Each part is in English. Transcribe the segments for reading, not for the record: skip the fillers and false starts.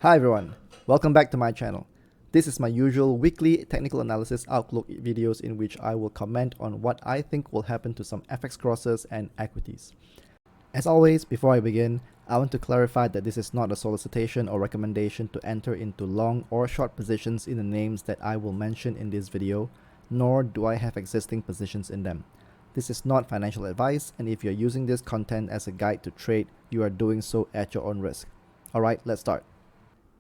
Hi everyone, welcome back to my channel. This is my usual weekly technical analysis outlook videos in which I will comment on what I think will happen to some FX crosses and equities. As always, before I begin, I want to clarify that this is not a solicitation or recommendation to enter into long or short positions in the names that I will mention in this video, nor do I have existing positions in them. This is not financial advice, and if you're using this content as a guide to trade, you are doing so at your own risk. Alright, let's start.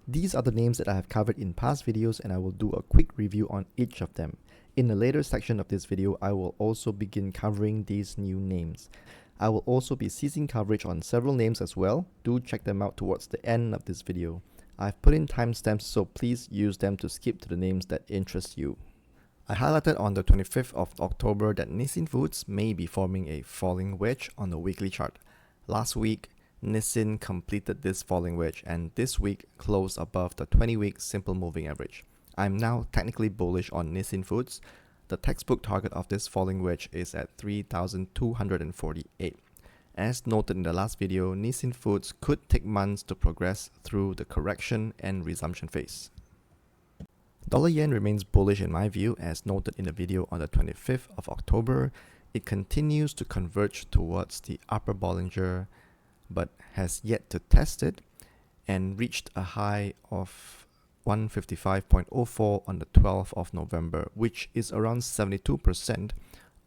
These are the names that I have covered in past videos, and I will do a quick review on each of them. In the later section of this video, I will also begin covering these new names. I will also be ceasing coverage on several names as well. Do check them out towards the end of this video. I've put in timestamps, so please use them to skip to the names that interest you. I highlighted on the 25th of October that Nissin Foods may be forming a falling wedge on the weekly chart. Last week, Nissin completed this falling wedge and this week closed above the 20-week simple moving average. I'm now technically bullish on Nissin Foods. The textbook target of this falling wedge is at 3,248. As noted in the last video, Nissin Foods could take months to progress through the correction and resumption phase. Dollar yen remains bullish in my view, as noted in the video on the 25th of October. It continues to converge towards the upper Bollinger, but has yet to test it and reached a high of 155.04 on the 12th of November, which is around 72%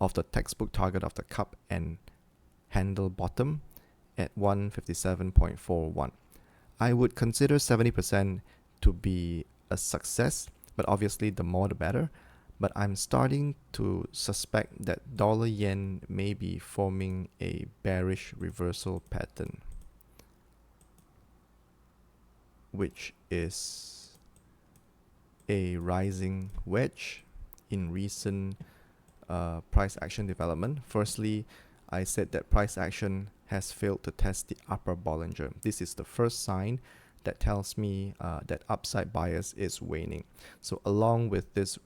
of the textbook target of the cup and handle bottom at 157.41. I would consider 70% to be a success, but obviously the more the better. But I'm starting to suspect that dollar yen may be forming a bearish reversal pattern, which is a rising wedge in recent price action development. Firstly, I said that price action has failed to test the upper Bollinger. This is the first sign that tells me that upside bias is waning. So along with this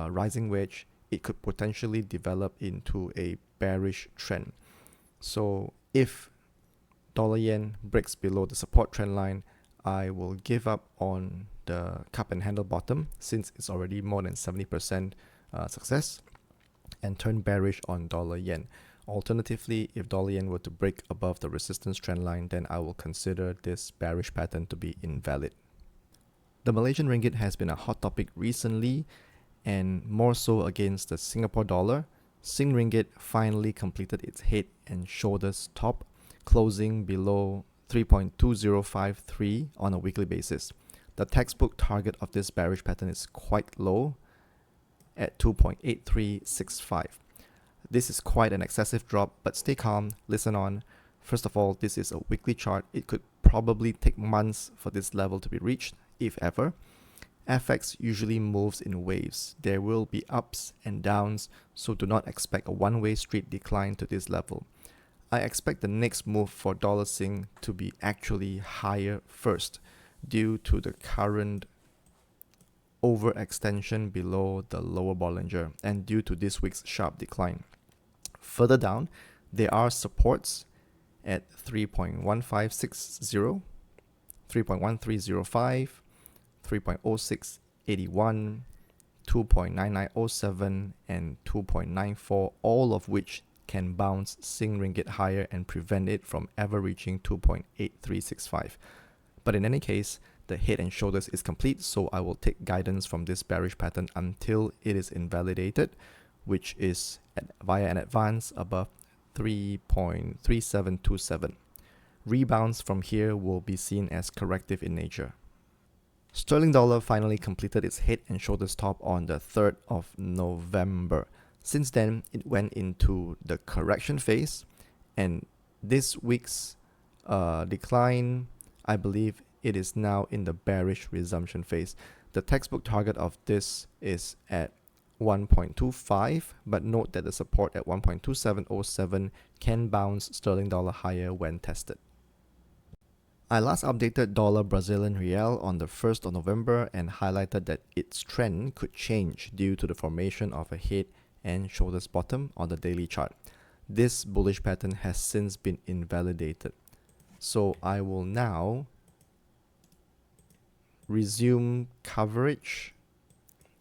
rising wedge, it could potentially develop into a bearish trend. So if dollar yen breaks below the support trend line, I will give up on the cup and handle bottom since it's already more than 70% success, and turn bearish on dollar yen. Alternatively, if dollar yen were to break above the resistance trend line, then I will consider this bearish pattern to be invalid. The Malaysian ringgit has been a hot topic recently, and more so against the Singapore dollar. Sing ringgit finally completed its head and shoulders top, closing below 3.2053 on a weekly basis. The textbook target of this bearish pattern is quite low at 2.8365. This is quite an excessive drop, but stay calm, listen on. First of all, this is a weekly chart. It could probably take months for this level to be reached, if ever. FX usually moves in waves. There will be ups and downs, so do not expect a one-way straight decline to this level. I expect the next move for dollar Sing to be actually higher first, due to the current overextension below the lower Bollinger and due to this week's sharp decline. Further down, there are supports at 3.1560, 3.1305, 3.0681, 2.9907, and 2.94, all of which can bounce Sing ringgit higher and prevent it from ever reaching 2.8365. But in any case, the head and shoulders is complete, so I will take guidance from this bearish pattern until it is invalidated, which is via an advance above 3.3727. Rebounds from here will be seen as corrective in nature. Sterling dollar finally completed its head and shoulders top on the 3rd of November. Since then, it went into the correction phase, and this week's decline, I believe it is now in the bearish resumption phase. The textbook target of this is at 1.25, but note that the support at 1.2707 can bounce sterling dollar higher when tested. I last updated dollar Brazilian real on the 1st of November and highlighted that its trend could change due to the formation of a head and shoulders bottom on the daily chart. This bullish pattern has since been invalidated. So I will now resume coverage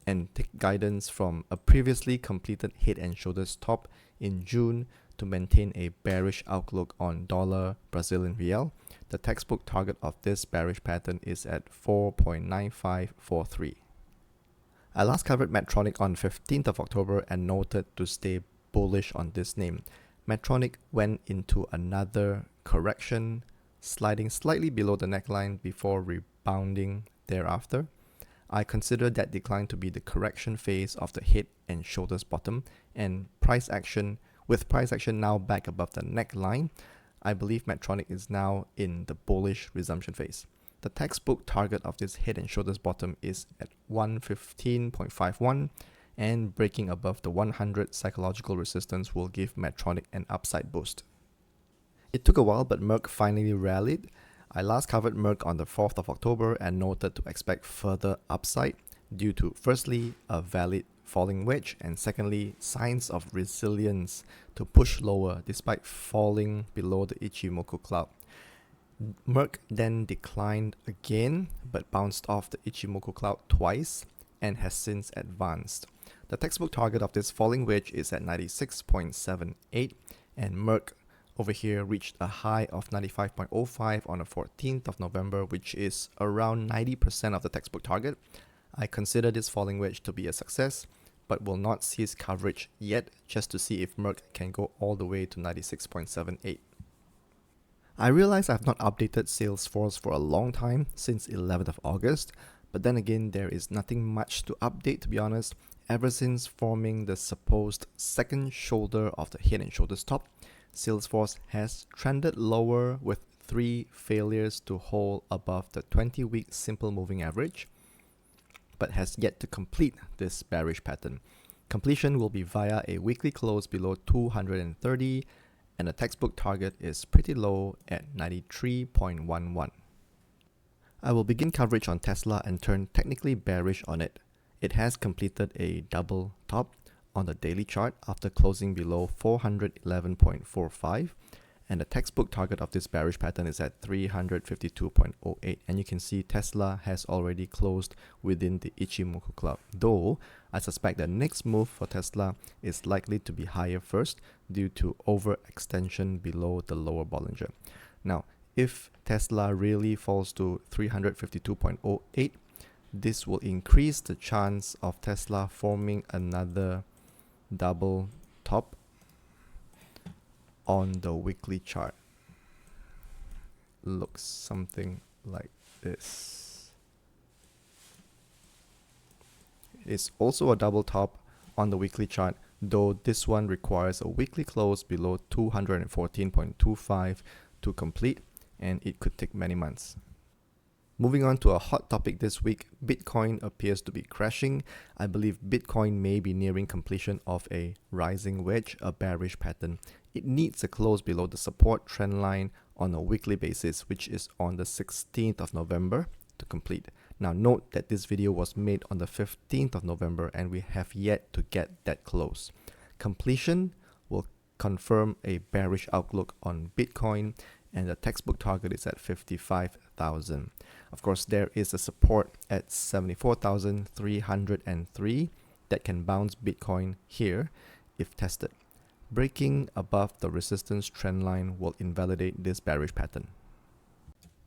and take guidance from a previously completed head and shoulders top in June to maintain a bearish outlook on dollar Brazilian real. The textbook target of this bearish pattern is at 4.9543. I last covered Medtronic on 15th of October and noted to stay bullish on this name. Medtronic went into another correction, sliding slightly below the neckline before rebounding thereafter. I consider that decline to be the correction phase of the head and shoulders bottom, and price action now back above the neckline, I believe Medtronic is now in the bullish resumption phase. The textbook target of this head and shoulders bottom is at 115.51, and breaking above the 100 psychological resistance will give Medtronic an upside boost. It took a while, but Merck finally rallied. I last covered Merck on the 4th of October and noted to expect further upside due to, firstly, a valid falling wedge, and secondly, signs of resilience to push lower despite falling below the Ichimoku cloud. Merck then declined again but bounced off the Ichimoku cloud twice and has since advanced. The textbook target of this falling wedge is at 96.78, and Merck over here reached a high of 95.05 on the 14th of November, which is around 90% of the textbook target. I consider this falling wedge to be a success, but will not cease coverage yet just to see if Merck can go all the way to 96.78. I realize I've not updated Salesforce for a long time, since 11th of August, but then again there is nothing much to update, to be honest. Ever since forming the supposed second shoulder of the head and shoulders top, Salesforce has trended lower with 3 failures to hold above the 20-week simple moving average, but has yet to complete this bearish pattern. Completion will be via a weekly close below 230, and the textbook target is pretty low at 93.11. I will begin coverage on Tesla and turn technically bearish on it. It has completed a double top on the daily chart after closing below 411.45, and the textbook target of this bearish pattern is at 352.08, and you can see Tesla has already closed within the Ichimoku cloud, though I suspect the next move for Tesla is likely to be higher first due to overextension below the lower Bollinger. Now, if Tesla really falls to 352.08, this will increase the chance of Tesla forming another double top on the weekly chart. Looks something like this. It's also a double top on the weekly chart, though this one requires a weekly close below 214.25 to complete, and it could take many months. Moving on to a hot topic this week, Bitcoin appears to be crashing. I believe Bitcoin may be nearing completion of a rising wedge, a bearish pattern. It needs a close below the support trend line on a weekly basis, which is on the 16th of November to complete. Now note that this video was made on the 15th of November and we have yet to get that close. Completion will confirm a bearish outlook on Bitcoin, and the textbook target is at 55,000. Of course, there is a support at 74,303 that can bounce Bitcoin here if tested. Breaking above the resistance trend line will invalidate this bearish pattern.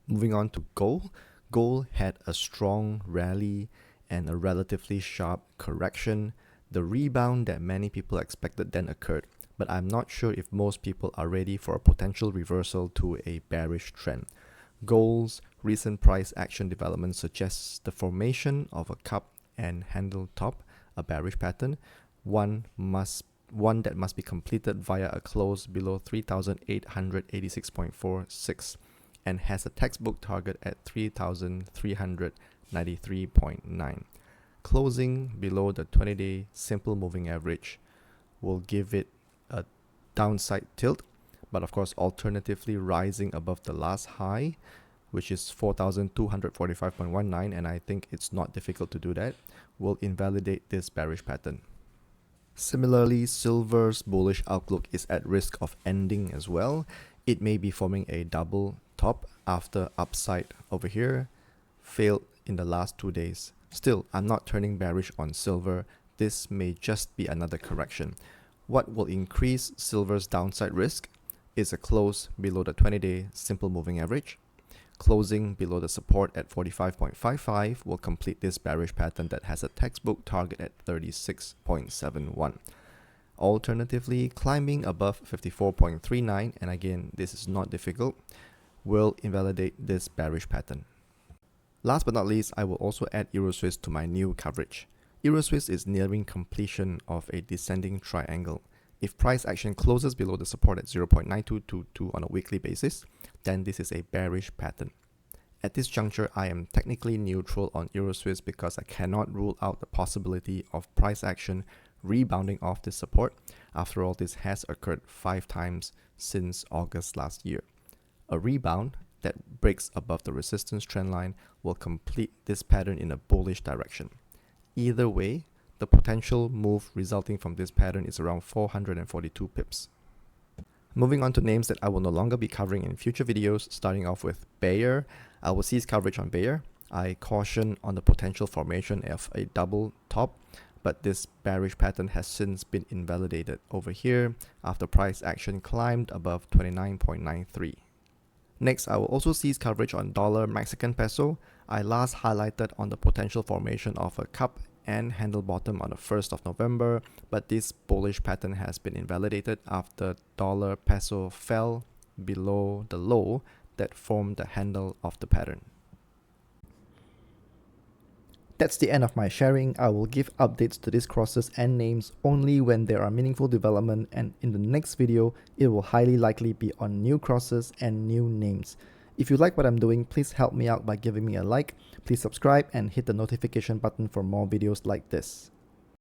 Moving on to gold. Gold had a strong rally and a relatively sharp correction. The rebound that many people expected then occurred, but I'm not sure if most people are ready for a potential reversal to a bearish trend. Gold's recent price action development suggests the formation of a cup and handle top, a bearish pattern, one that must be completed via a close below 3,886.46 and has a textbook target at 3,393.9. Closing below the 20-day simple moving average will give it a downside tilt, but of course alternatively rising above the last high, which is 4,245.19, and I think it's not difficult to do that, will invalidate this bearish pattern. Similarly, silver's bullish outlook is at risk of ending as well. It may be forming a double top after upside over here, failed in the last 2 days. Still, I'm not turning bearish on silver. This may just be another correction. What will increase silver's downside risk is a close below the 20-day simple moving average. Closing below the support at 45.55 will complete this bearish pattern that has a textbook target at 36.71. Alternatively, climbing above 54.39, and again this is not difficult, will invalidate this bearish pattern. Last but not least, I will also add EURCHF to my new coverage. EURCHF is nearing completion of a descending triangle. If price action closes below the support at 0.9222 on a weekly basis, then this is a bearish pattern. At this juncture, I am technically neutral on EURCHF because I cannot rule out the possibility of price action rebounding off this support. After all, this has occurred 5 times since August last year. A rebound that breaks above the resistance trend line will complete this pattern in a bullish direction. Either way, the potential move resulting from this pattern is around 442 pips. Moving on to names that I will no longer be covering in future videos, starting off with Bayer. I will cease coverage on Bayer. I caution on the potential formation of a double top, but this bearish pattern has since been invalidated over here after price action climbed above 29.93. Next, I will also cease coverage on dollar Mexican peso. I last highlighted on the potential formation of a cup and handle bottom on the 1st of November, but this bullish pattern has been invalidated after dollar peso fell below the low that formed the handle of the pattern. That's the end of my sharing. I will give updates to these crosses and names only when there are meaningful development, and in the next video, it will highly likely be on new crosses and new names. If you like what I'm doing, please help me out by giving me a like. Please subscribe and hit the notification button for more videos like this.